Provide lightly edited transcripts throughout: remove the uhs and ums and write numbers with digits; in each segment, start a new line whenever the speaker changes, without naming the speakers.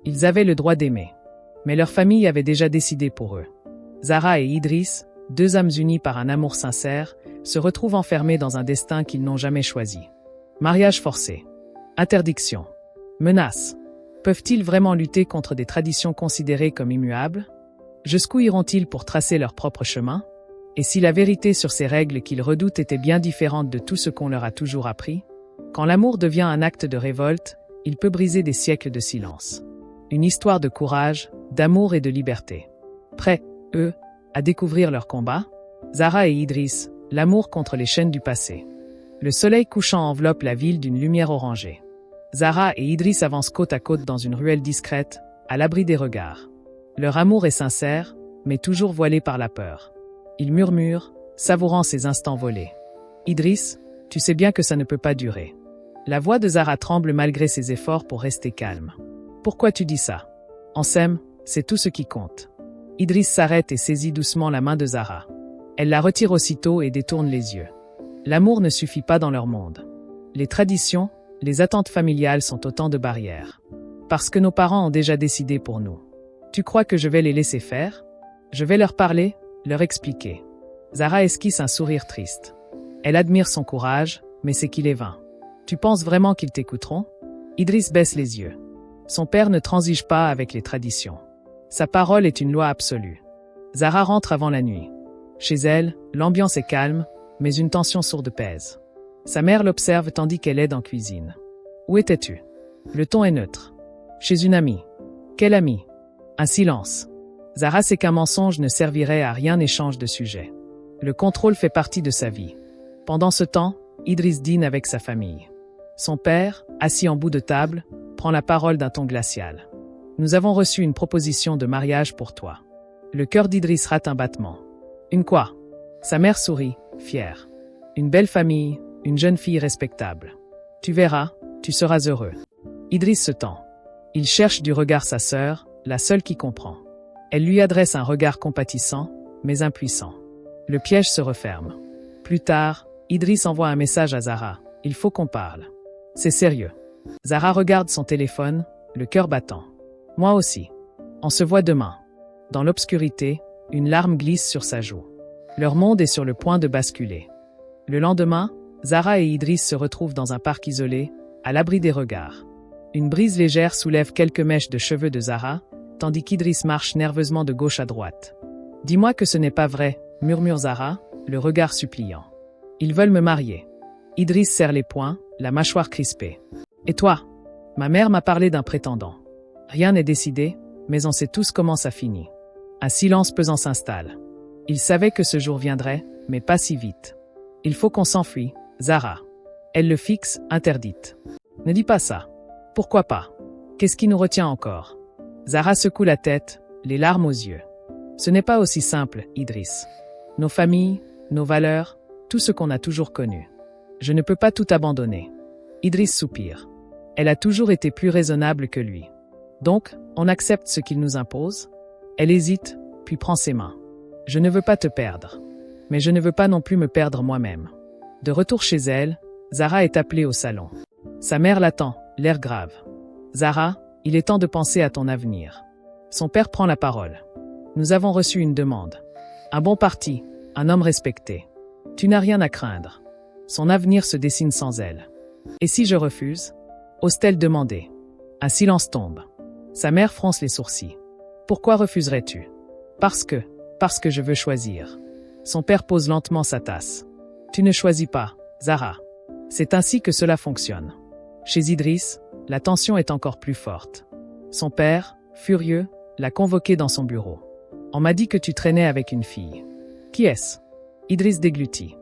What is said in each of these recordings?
Ils avaient le droit d'aimer. Mais leur famille avait déjà décidé pour eux. Zahra et Idriss, deux âmes unies par un amour sincère, se retrouvent enfermés dans un destin qu'ils n'ont jamais choisi. Mariage forcé. Interdiction. Menace. Peuvent-ils vraiment lutter contre des traditions considérées comme immuables? Jusqu'où iront-ils pour tracer leur propre chemin? Et si la vérité sur ces règles qu'ils redoutent était bien différente de tout ce qu'on leur a toujours appris? Quand l'amour devient un acte de révolte, il peut briser des siècles de silence. Une histoire de courage, d'amour et de liberté. Prêts, eux, à découvrir leur combat? Zahra et Idriss, l'amour contre les chaînes du passé. Le soleil couchant enveloppe la ville d'une lumière orangée. Zahra et Idriss avancent côte à côte dans une ruelle discrète, à l'abri des regards. Leur amour est sincère, mais toujours voilé par la peur. Ils murmurent, savourant ces instants volés. Idriss, tu sais bien que ça ne peut pas durer. La voix de Zahra tremble malgré ses efforts pour rester calme. Pourquoi tu dis ça? On s'aime, c'est tout ce qui compte. Idriss s'arrête et saisit doucement la main de Zahra. Elle la retire aussitôt et détourne les yeux. L'amour ne suffit pas dans leur monde. Les traditions, les attentes familiales sont autant de barrières. Parce que nos parents ont déjà décidé pour nous. Tu crois que je vais les laisser faire? Je vais leur parler, leur expliquer. Zahra esquisse un sourire triste. Elle admire son courage, mais c'est qu'il est vain. Tu penses vraiment qu'ils t'écouteront? Idriss baisse les yeux. Son père ne transige pas avec les traditions. Sa parole est une loi absolue. Zahra rentre avant la nuit. Chez elle, l'ambiance est calme, mais une tension sourde pèse. Sa mère l'observe tandis qu'elle aide en cuisine. Où étais-tu? Le ton est neutre. Chez une amie. Quelle amie? Un silence. Zahra sait qu'un mensonge ne servirait à rien, échange de sujet. Le contrôle fait partie de sa vie. Pendant ce temps, Idriss dîne avec sa famille. Son père, assis en bout de table, prend la parole d'un ton glacial. Nous avons reçu une proposition de mariage pour toi. Le cœur d'Idriss rate un battement. Une quoi? Sa mère sourit, fière. Une belle famille, une jeune fille respectable. Tu verras, tu seras heureux. Idriss se tend. Il cherche du regard sa sœur, la seule qui comprend. Elle lui adresse un regard compatissant, mais impuissant. Le piège se referme. Plus tard, Idriss envoie un message à Zahra. Il faut qu'on parle. C'est sérieux. Zahra regarde son téléphone, le cœur battant. Moi aussi. On se voit demain. Dans l'obscurité, une larme glisse sur sa joue. Leur monde est sur le point de basculer. Le lendemain, Zahra et Idriss se retrouvent dans un parc isolé, à l'abri des regards. Une brise légère soulève quelques mèches de cheveux de Zahra, tandis qu'Idriss marche nerveusement de gauche à droite. « Dis-moi que ce n'est pas vrai », murmure Zahra, le regard suppliant. « Ils veulent me marier. » Idriss serre les poings, la mâchoire crispée. « Et toi? Ma mère m'a parlé d'un prétendant. Rien n'est décidé, mais on sait tous comment ça finit. » Un silence pesant s'installe. Il savait que ce jour viendrait, mais pas si vite. « Il faut qu'on s'enfuit, Zahra. » Elle le fixe, interdite. « Ne dis pas ça. Pourquoi pas? Qu'est-ce qui nous retient encore? » Zahra secoue la tête, les larmes aux yeux. « Ce n'est pas aussi simple, Idriss. Nos familles, nos valeurs, tout ce qu'on a toujours connu. Je ne peux pas tout abandonner. » Idriss soupire. Elle a toujours été plus raisonnable que lui. Donc, on accepte ce qu'il nous impose? Elle hésite, puis prend ses mains. « Je ne veux pas te perdre. Mais je ne veux pas non plus me perdre moi-même. » De retour chez elle, Zahra est appelée au salon. Sa mère l'attend, l'air grave. « Zahra, il est temps de penser à ton avenir. » Son père prend la parole. « Nous avons reçu une demande. Un bon parti, un homme respecté. Tu n'as rien à craindre. Son avenir se dessine sans elle. Et si je refuse? » Ose-t-elle demander. Un silence tombe. Sa mère fronce les sourcils. « Pourquoi refuserais-tu? » Parce que je veux choisir. Son père pose lentement sa tasse. « Tu ne choisis pas, Zahra. » C'est ainsi que cela fonctionne. Chez Idriss, la tension est encore plus forte. Son père, furieux, l'a convoqué dans son bureau. « On m'a dit que tu traînais avec une fille. Qui est-ce? » Idriss déglutit.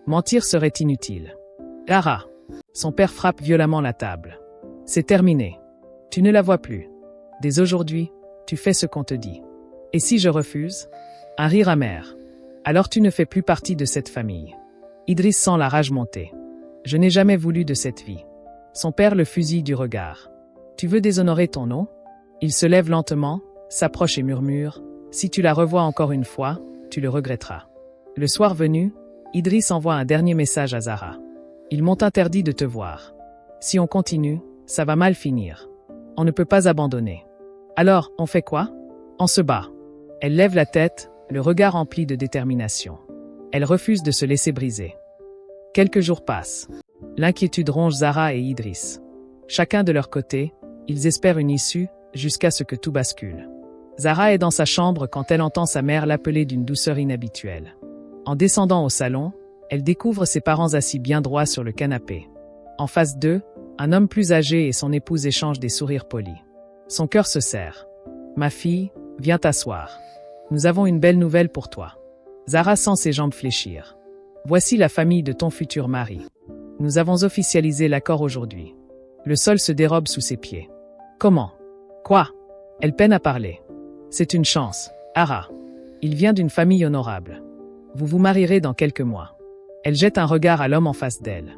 Mentir serait inutile. « Zahra !» Son père frappe violemment la table. « C'est terminé. Tu ne la vois plus. Dès aujourd'hui, tu fais ce qu'on te dit. Et si je refuse? » Un rire amer. « Alors tu ne fais plus partie de cette famille. » Idriss sent la rage monter. « Je n'ai jamais voulu de cette vie. » Son père le fusille du regard. « Tu veux déshonorer ton nom? » Il se lève lentement, s'approche et murmure. « Si tu la revois encore une fois, tu le regretteras. » Le soir venu, Idriss envoie un dernier message à Zahra. « Ils m'ont interdit de te voir. Si on continue, ça va mal finir. On ne peut pas abandonner. Alors, on fait quoi? On se bat. Elle lève la tête, le regard empli de détermination. Elle refuse de se laisser briser. Quelques jours passent. L'inquiétude ronge Zara et Idriss. Chacun de leur côté, ils espèrent une issue, jusqu'à ce que tout bascule. Zara est dans sa chambre quand elle entend sa mère l'appeler d'une douceur inhabituelle. En descendant au salon, elle découvre ses parents assis bien droits sur le canapé. En face d'eux, un homme plus âgé et son épouse échangent des sourires polis. Son cœur se serre. « Ma fille, viens t'asseoir. Nous avons une belle nouvelle pour toi. » Zara sent ses jambes fléchir. « Voici la famille de ton futur mari. Nous avons officialisé l'accord aujourd'hui. » Le sol se dérobe sous ses pieds. « Comment? Quoi? » Elle peine à parler. « C'est une chance, Ara. Il vient d'une famille honorable. Vous vous marierez dans quelques mois. » Elle jette un regard à l'homme en face d'elle.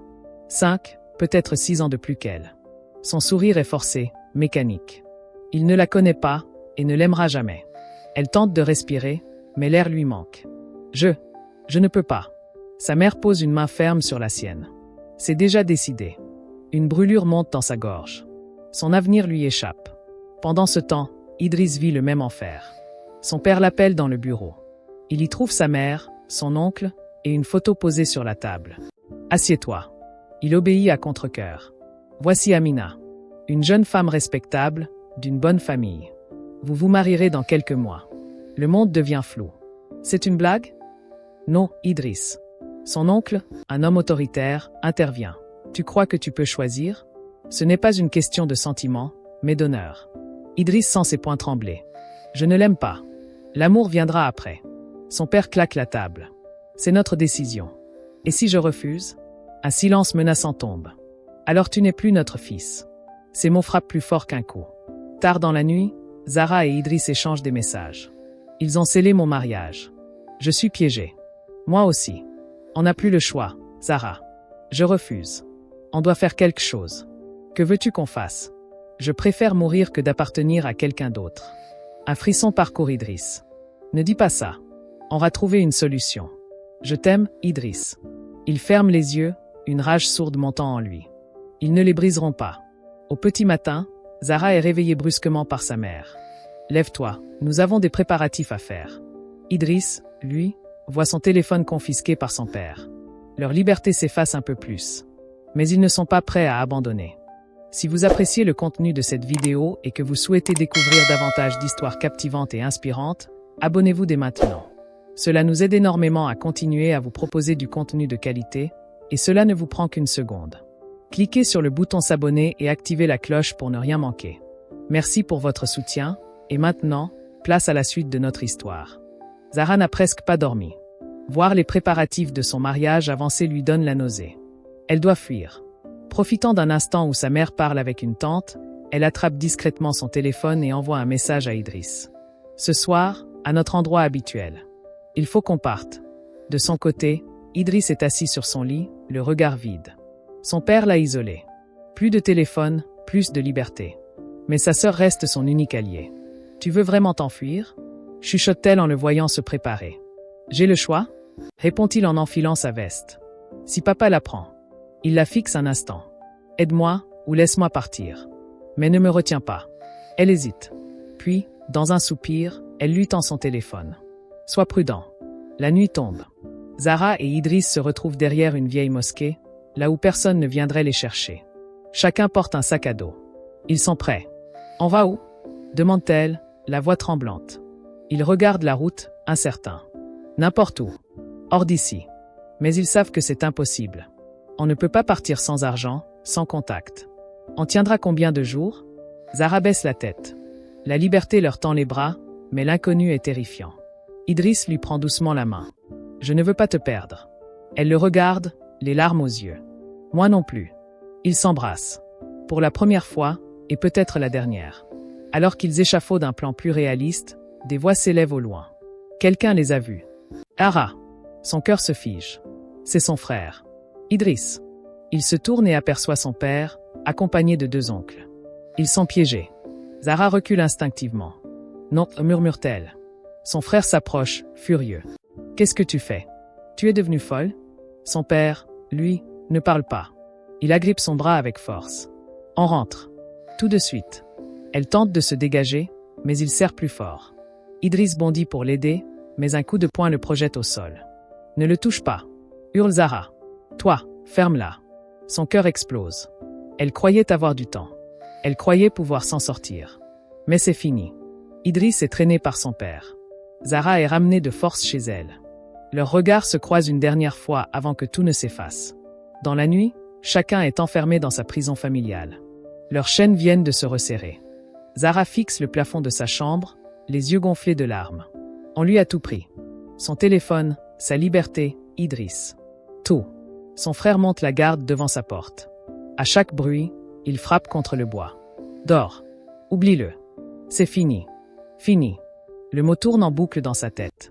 5, peut-être 6 ans de plus qu'elle. Son sourire est forcé, mécanique. Il ne la connaît pas et ne l'aimera jamais. Elle tente de respirer, mais l'air lui manque. Je ne peux pas. Sa mère pose une main ferme sur la sienne. C'est déjà décidé. Une brûlure monte dans sa gorge. Son avenir lui échappe. Pendant ce temps, Idriss vit le même enfer. Son père l'appelle dans le bureau. Il y trouve sa mère, son oncle, et une photo posée sur la table. « Assieds-toi. » Il obéit à contre-cœur. Voici Amina. Une jeune femme respectable, d'une bonne famille. Vous vous marierez dans quelques mois. Le monde devient flou. C'est une blague? Non, Idriss. Son oncle, un homme autoritaire, intervient. Tu crois que tu peux choisir? Ce n'est pas une question de sentiment, mais d'honneur. Idriss sent ses poings trembler. Je ne l'aime pas. L'amour viendra après. Son père claque la table. C'est notre décision. Et si je refuse? Un silence menaçant tombe. Alors tu n'es plus notre fils. Ces mots frappent plus fort qu'un coup. Tard dans la nuit, Zara et Idriss échangent des messages. Ils ont scellé mon mariage. Je suis piégé. Moi aussi. On n'a plus le choix, Zara. Je refuse. On doit faire quelque chose. Que veux-tu qu'on fasse? Je préfère mourir que d'appartenir à quelqu'un d'autre. Un frisson parcourt Idriss. Ne dis pas ça. On va trouver une solution. Je t'aime, Idriss. Il ferme les yeux, une rage sourde montant en lui. Ils ne les briseront pas. Au petit matin, Zara est réveillée brusquement par sa mère. Lève-toi, nous avons des préparatifs à faire. Idriss, lui, voit son téléphone confisqué par son père. Leur liberté s'efface un peu plus. Mais ils ne sont pas prêts à abandonner. Si vous appréciez le contenu de cette vidéo et que vous souhaitez découvrir davantage d'histoires captivantes et inspirantes, abonnez-vous dès maintenant. Cela nous aide énormément à continuer à vous proposer du contenu de qualité, et cela ne vous prend qu'une seconde. Cliquez sur le bouton s'abonner et activez la cloche pour ne rien manquer. Merci pour votre soutien, et maintenant, place à la suite de notre histoire. Zara n'a presque pas dormi. Voir les préparatifs de son mariage avancer lui donne la nausée. Elle doit fuir. Profitant d'un instant où sa mère parle avec une tante, elle attrape discrètement son téléphone et envoie un message à Idriss. Ce soir, à notre endroit habituel. Il faut qu'on parte. De son côté, Idriss est assis sur son lit, le regard vide. Son père l'a isolé. Plus de téléphone, plus de liberté. Mais sa sœur reste son unique allié. « Tu veux vraiment t'enfuir » chuchote-t-elle en le voyant se préparer. « J'ai le choix » répond-il en enfilant sa veste. « Si papa la prend. » Il la fixe un instant. « Aide-moi ou laisse-moi partir. Mais ne me retiens pas. » Elle hésite. Puis, dans un soupir, elle lui tend son téléphone. « Sois prudent. » La nuit tombe. Zara et Idriss se retrouvent derrière une vieille mosquée, là où personne ne viendrait les chercher. Chacun porte un sac à dos. Ils sont prêts. « On va où » demande-t-elle, la voix tremblante. Ils regardent la route, incertains. « N'importe où. Hors d'ici. » Mais ils savent que c'est impossible. On ne peut pas partir sans argent, sans contact. On tiendra combien de jours? Zara baisse la tête. La liberté leur tend les bras, mais l'inconnu est terrifiant. Idriss lui prend doucement la main. « Je ne veux pas te perdre. » Elle le regarde, les larmes aux yeux. « Moi non plus. » Ils s'embrassent. Pour la première fois, et peut-être la dernière. Alors qu'ils échafaudent un plan plus réaliste, des voix s'élèvent au loin. Quelqu'un les a vus. Ara. Son cœur se fige. C'est son frère. Idriss. Il se tourne et aperçoit son père, accompagné de 2 oncles. Ils sont piégés. Zara recule instinctivement. Non, murmure-t-elle. Son frère s'approche, furieux. Qu'est-ce que tu fais? Tu es devenue folle? Son père, lui, ne parle pas. Il agrippe son bras avec force. On rentre. Tout de suite. Elle tente de se dégager, mais il serre plus fort. Idriss bondit pour l'aider, mais un coup de poing le projette au sol. « Ne le touche pas !» hurle Zahra. « Toi, ferme-la !» Son cœur explose. Elle croyait avoir du temps. Elle croyait pouvoir s'en sortir. Mais c'est fini. Idriss est traîné par son père. Zahra est ramenée de force chez elle. Leurs regards se croisent une dernière fois avant que tout ne s'efface. Dans la nuit, chacun est enfermé dans sa prison familiale. Leurs chaînes viennent de se resserrer. Zahra fixe le plafond de sa chambre, les yeux gonflés de larmes. On lui a tout pris. Son téléphone, sa liberté, Idriss. Tout. Son frère monte la garde devant sa porte. À chaque bruit, il frappe contre le bois. Dors. Oublie-le. C'est fini. Fini. Le mot tourne en boucle dans sa tête.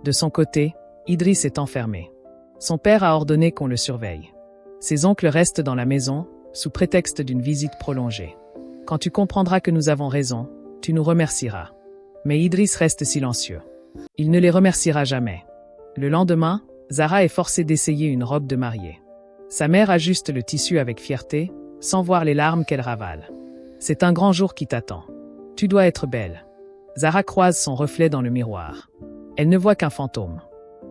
De son côté, Idriss est enfermé. Son père a ordonné qu'on le surveille. Ses oncles restent dans la maison, sous prétexte d'une visite prolongée. Quand tu comprendras que nous avons raison, tu nous remercieras. Mais Idriss reste silencieux. Il ne les remerciera jamais. Le lendemain, Zahra est forcée d'essayer une robe de mariée. Sa mère ajuste le tissu avec fierté, sans voir les larmes qu'elle ravale. C'est un grand jour qui t'attend. Tu dois être belle. Zahra croise son reflet dans le miroir. Elle ne voit qu'un fantôme.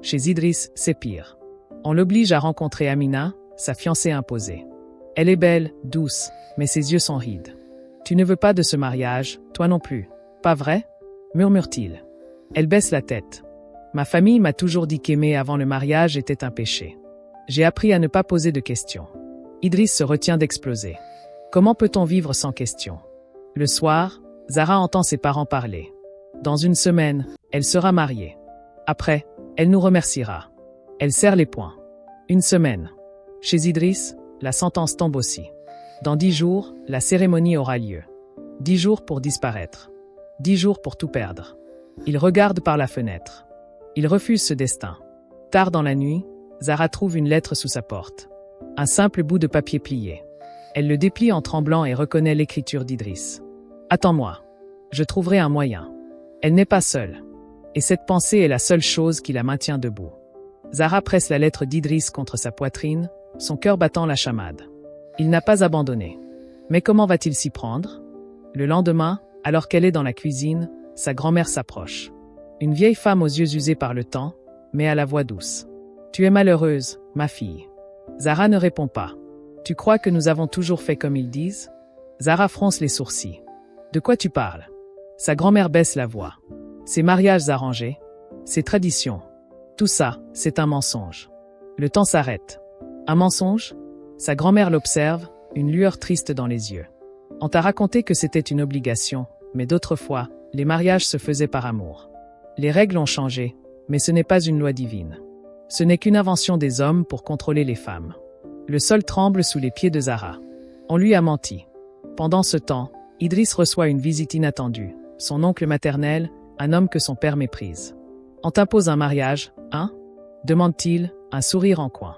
Chez Idriss, c'est pire. On l'oblige à rencontrer Amina, sa fiancée imposée. Elle est belle, douce, mais ses yeux sont rides. Tu ne veux pas de ce mariage, toi non plus. Pas vrai ? Murmure-t-il. Elle baisse la tête. Ma famille m'a toujours dit qu'aimer avant le mariage était un péché. J'ai appris à ne pas poser de questions. Idriss se retient d'exploser. Comment peut-on vivre sans questions ? Le soir, Zahra entend ses parents parler. Dans une semaine, elle sera mariée. Après, elle nous remerciera. Elle serre les poings. Une semaine. Chez Idriss, la sentence tombe aussi. Dans 10 jours, la cérémonie aura lieu. 10 jours pour disparaître. 10 jours pour tout perdre. Il regarde par la fenêtre. Il refuse ce destin. Tard dans la nuit, Zahra trouve une lettre sous sa porte. Un simple bout de papier plié. Elle le déplie en tremblant et reconnaît l'écriture d'Idriss. « Attends-moi. Je trouverai un moyen. » Elle n'est pas seule. Et cette pensée est la seule chose qui la maintient debout. Zahra presse la lettre d'Idriss contre sa poitrine, son cœur battant la chamade. Il n'a pas abandonné. Mais comment va-t-il s'y prendre ? Le lendemain, alors qu'elle est dans la cuisine, sa grand-mère s'approche. Une vieille femme aux yeux usés par le temps, mais à la voix douce. « Tu es malheureuse, ma fille. » Zahra ne répond pas. « Tu crois que nous avons toujours fait comme ils disent ?» Zahra fronce les sourcils. « De quoi tu parles ?» Sa grand-mère baisse la voix. « Ces mariages arrangés, ces traditions, tout ça, c'est un mensonge. » Le temps s'arrête. « Un mensonge ?» Sa grand-mère l'observe, une lueur triste dans les yeux. « On t'a raconté que c'était une obligation, mais d'autres fois, les mariages se faisaient par amour. Les règles ont changé, mais ce n'est pas une loi divine. Ce n'est qu'une invention des hommes pour contrôler les femmes. » Le sol tremble sous les pieds de Zahra. On lui a menti. Pendant ce temps, Idriss reçoit une visite inattendue. Son oncle maternel, un homme que son père méprise. « On t'impose un mariage, hein ?» demande-t-il, un sourire en coin.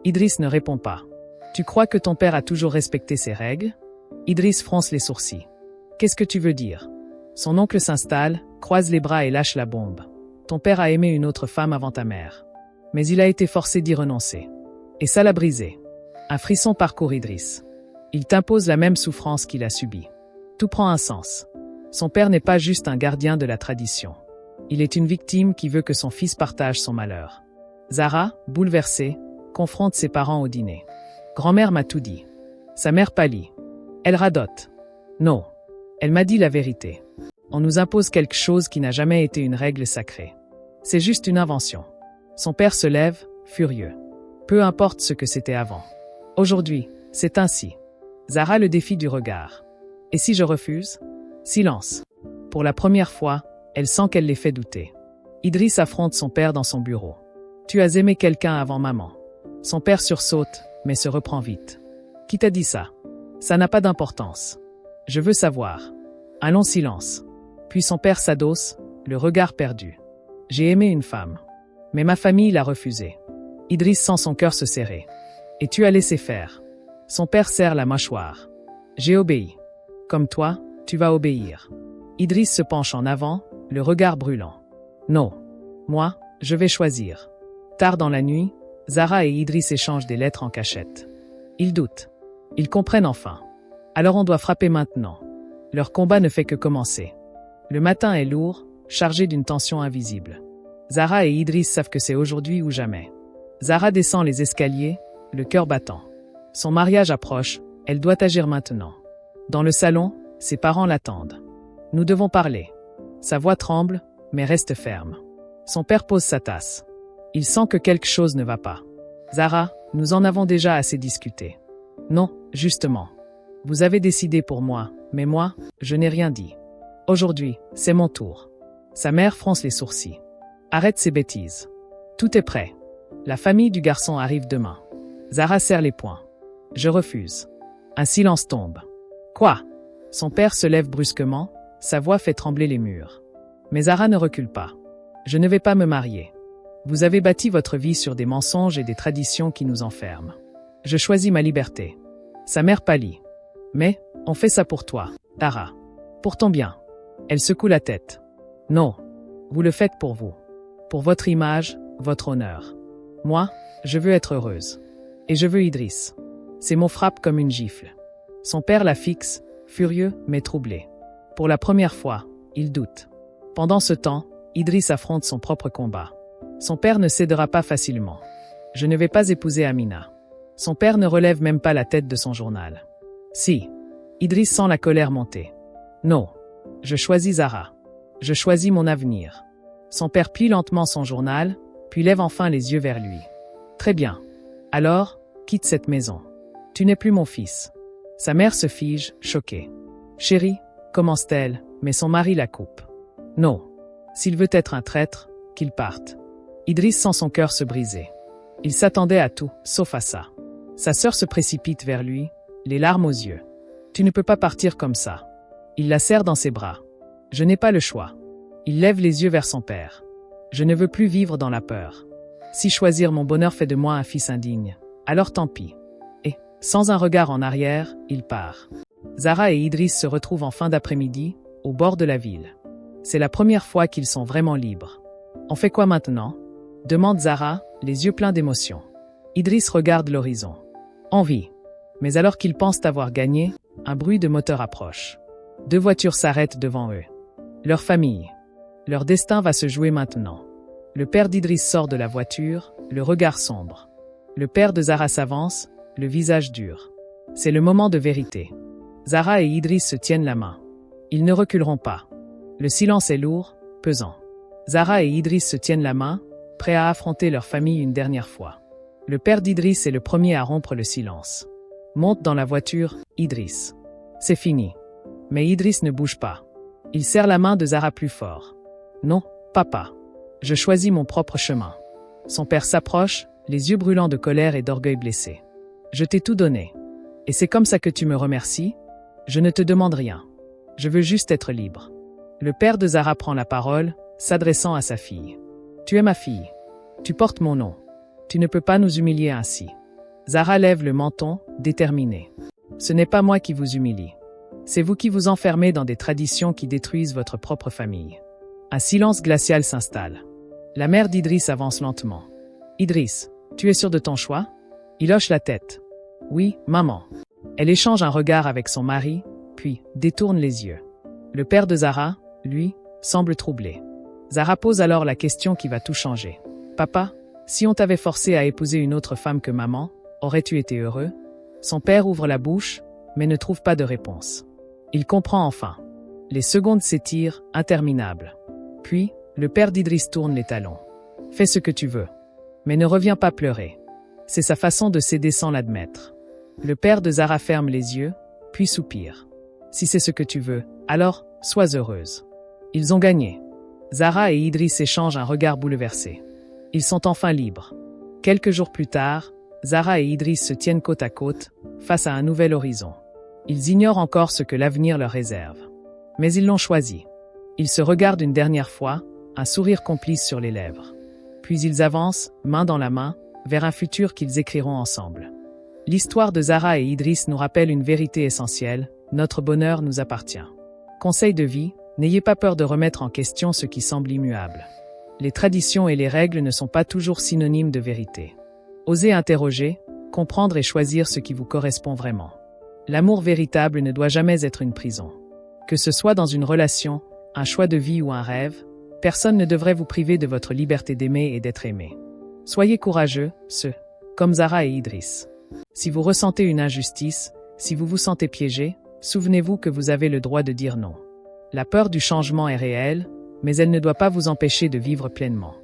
Idriss ne répond pas. « Tu crois que ton père a toujours respecté ses règles ?» Idriss fronce les sourcils. « Qu'est-ce que tu veux dire ?» Son oncle s'installe, croise les bras et lâche la bombe. « Ton père a aimé une autre femme avant ta mère. Mais il a été forcé d'y renoncer. Et ça l'a brisé. » Un frisson parcourt Idriss. Il t'impose la même souffrance qu'il a subie. Tout prend un sens. Son père n'est pas juste un gardien de la tradition. Il est une victime qui veut que son fils partage son malheur. Zahra, bouleversée, confronte ses parents au dîner. Grand-mère m'a tout dit. Sa mère pâlit. Elle radote. Non. Elle m'a dit la vérité. On nous impose quelque chose qui n'a jamais été une règle sacrée. C'est juste une invention. Son père se lève, furieux. Peu importe ce que c'était avant. Aujourd'hui, c'est ainsi. Zahra le défie du regard. Et si je refuse ? Silence. Pour la première fois, elle sent qu'elle les fait douter. Idriss affronte son père dans son bureau. Tu as aimé quelqu'un avant maman. Son père sursaute, mais se reprend vite. Qui t'a dit ça ? Ça n'a pas d'importance. Je veux savoir. Un long silence. Puis son père s'adosse, le regard perdu. J'ai aimé une femme. Mais ma famille l'a refusée. Idriss sent son cœur se serrer. Et tu as laissé faire. Son père serre la mâchoire. J'ai obéi. Comme toi, tu vas obéir. Idriss se penche en avant, le regard brûlant. Non. Moi, je vais choisir. Tard dans la nuit, Zahra et Idriss échangent des lettres en cachette. Ils doutent. Ils comprennent enfin. Alors on doit frapper maintenant. Leur combat ne fait que commencer. Le matin est lourd, chargé d'une tension invisible. Zahra et Idriss savent que c'est aujourd'hui ou jamais. Zahra descend les escaliers, le cœur battant. Son mariage approche, elle doit agir maintenant. Dans le salon, ses parents l'attendent. Nous devons parler. Sa voix tremble, mais reste ferme. Son père pose sa tasse. Il sent que quelque chose ne va pas. Zahra, nous en avons déjà assez discuté. Non, justement. Vous avez décidé pour moi, mais moi, je n'ai rien dit. Aujourd'hui, c'est mon tour. Sa mère fronce les sourcils. Arrête ces bêtises. Tout est prêt. La famille du garçon arrive demain. Zahra serre les poings. Je refuse. Un silence tombe. Quoi? Son père se lève brusquement, sa voix fait trembler les murs. Mais Zahra ne recule pas. Je ne vais pas me marier. Vous avez bâti votre vie sur des mensonges et des traditions qui nous enferment. Je choisis ma liberté. Sa mère pâlit. Mais, on fait ça pour toi, Zahra. Pour ton bien. Elle secoue la tête. Non. Vous le faites pour vous. Pour votre image, votre honneur. Moi, je veux être heureuse. Et je veux Idriss. Ces mots frappent comme une gifle. Son père la fixe, furieux mais troublé. Pour la première fois, il doute. Pendant ce temps, Idriss affronte son propre combat. Son père ne cédera pas facilement. Je ne vais pas épouser Amina. Son père ne relève même pas la tête de son journal. Si. Idriss sent la colère monter. Non. Je choisis Zahra. Je choisis mon avenir. Son père plie lentement son journal, puis lève enfin les yeux vers lui. Très bien. Alors, quitte cette maison. Tu n'es plus mon fils. Sa mère se fige, choquée. Chérie, commence-t-elle, mais son mari la coupe. Non. S'il veut être un traître, qu'il parte. Idriss sent son cœur se briser. Il s'attendait à tout, sauf à ça. Sa sœur se précipite vers lui, les larmes aux yeux. Tu ne peux pas partir comme ça. Il la serre dans ses bras. Je n'ai pas le choix. Il lève les yeux vers son père. Je ne veux plus vivre dans la peur. Si choisir mon bonheur fait de moi un fils indigne, alors tant pis. Et, sans un regard en arrière, il part. Zahra et Idriss se retrouvent en fin d'après-midi, au bord de la ville. C'est la première fois qu'ils sont vraiment libres. On fait quoi maintenant? Demande Zahra, les yeux pleins d'émotion. Idriss regarde l'horizon. Envie. Mais alors qu'ils pensent avoir gagné, un bruit de moteur approche. 2 voitures s'arrêtent devant eux. Leur famille. Leur destin va se jouer maintenant. Le père d'Idriss sort de la voiture, le regard sombre. Le père de Zahra s'avance, le visage dur. C'est le moment de vérité. Zahra et Idriss se tiennent la main. Ils ne reculeront pas. Le silence est lourd, pesant. Zahra et Idriss se tiennent la main, prêts à affronter leur famille une dernière fois. Le père d'Idriss est le premier à rompre le silence. Monte dans la voiture, Idriss. C'est fini. Mais Idriss ne bouge pas. Il serre la main de Zahra plus fort. Non, papa. Je choisis mon propre chemin. Son père s'approche, les yeux brûlants de colère et d'orgueil blessé. Je t'ai tout donné. Et c'est comme ça que tu me remercies? Je ne te demande rien. Je veux juste être libre. Le père de Zahra prend la parole, s'adressant à sa fille. Tu es ma fille. Tu portes mon nom. Tu ne peux pas nous humilier ainsi. Zahra lève le menton, déterminée. Ce n'est pas moi qui vous humilie. C'est vous qui vous enfermez dans des traditions qui détruisent votre propre famille. Un silence glacial s'installe. La mère d'Idriss avance lentement. Idriss, tu es sûr de ton choix? Il hoche la tête. Oui, maman. Elle échange un regard avec son mari, puis détourne les yeux. Le père de Zahra, lui, semble troublé. Zahra pose alors la question qui va tout changer. Papa, si on t'avait forcé à épouser une autre femme que maman, aurais-tu été heureux? Son père ouvre la bouche, mais ne trouve pas de réponse. Il comprend enfin. Les secondes s'étirent, interminables. Puis, le père d'Idriss tourne les talons. Fais ce que tu veux. Mais ne reviens pas pleurer. C'est sa façon de céder sans l'admettre. Le père de Zahra ferme les yeux, puis soupire. Si c'est ce que tu veux, alors, sois heureuse. Ils ont gagné. Zahra et Idriss échangent un regard bouleversé. Ils sont enfin libres. Quelques jours plus tard, Zahra et Idriss se tiennent côte à côte, face à un nouvel horizon. Ils ignorent encore ce que l'avenir leur réserve. Mais ils l'ont choisi. Ils se regardent une dernière fois, un sourire complice sur les lèvres. Puis ils avancent, main dans la main, vers un futur qu'ils écriront ensemble. L'histoire de Zahra et Idriss nous rappelle une vérité essentielle, notre bonheur nous appartient. Conseil de vie, n'ayez pas peur de remettre en question ce qui semble immuable. Les traditions et les règles ne sont pas toujours synonymes de vérité. Osez interroger, comprendre et choisir ce qui vous correspond vraiment. L'amour véritable ne doit jamais être une prison. Que ce soit dans une relation, un choix de vie ou un rêve, personne ne devrait vous priver de votre liberté d'aimer et d'être aimé. Soyez courageux, comme Zara et Idriss. Si vous ressentez une injustice, si vous vous sentez piégé, souvenez-vous que vous avez le droit de dire non. La peur du changement est réelle, mais elle ne doit pas vous empêcher de vivre pleinement.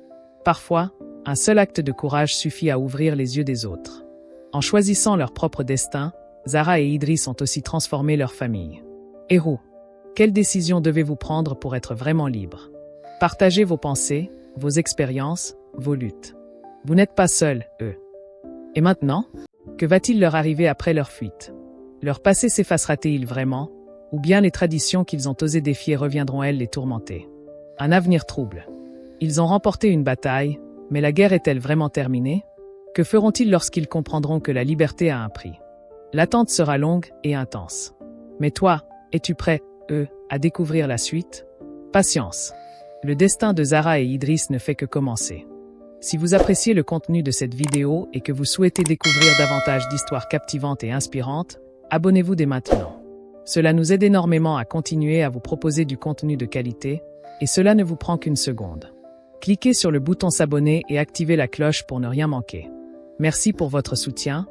Parfois, un seul acte de courage suffit à ouvrir les yeux des autres. En choisissant leur propre destin, Zara et Idriss ont aussi transformé leur famille. Héros, quelle décision devez-vous prendre pour être vraiment libre? Partagez vos pensées, vos expériences, vos luttes. Vous n'êtes pas seuls, eux. Et maintenant? Que va-t-il leur arriver après leur fuite? Leur passé s'effacera-t-il vraiment? Ou bien les traditions qu'ils ont osé défier reviendront-elles les tourmenter? Un avenir trouble. Ils ont remporté une bataille, mais la guerre est-elle vraiment terminée? Que feront-ils lorsqu'ils comprendront que la liberté a un prix? L'attente sera longue et intense. Mais toi, es-tu prêt, à découvrir la suite? Patience. Le destin de Zara et Idriss ne fait que commencer. Si vous appréciez le contenu de cette vidéo et que vous souhaitez découvrir davantage d'histoires captivantes et inspirantes, abonnez-vous dès maintenant. Cela nous aide énormément à continuer à vous proposer du contenu de qualité, et cela ne vous prend qu'une seconde. Cliquez sur le bouton s'abonner et activez la cloche pour ne rien manquer. Merci pour votre soutien,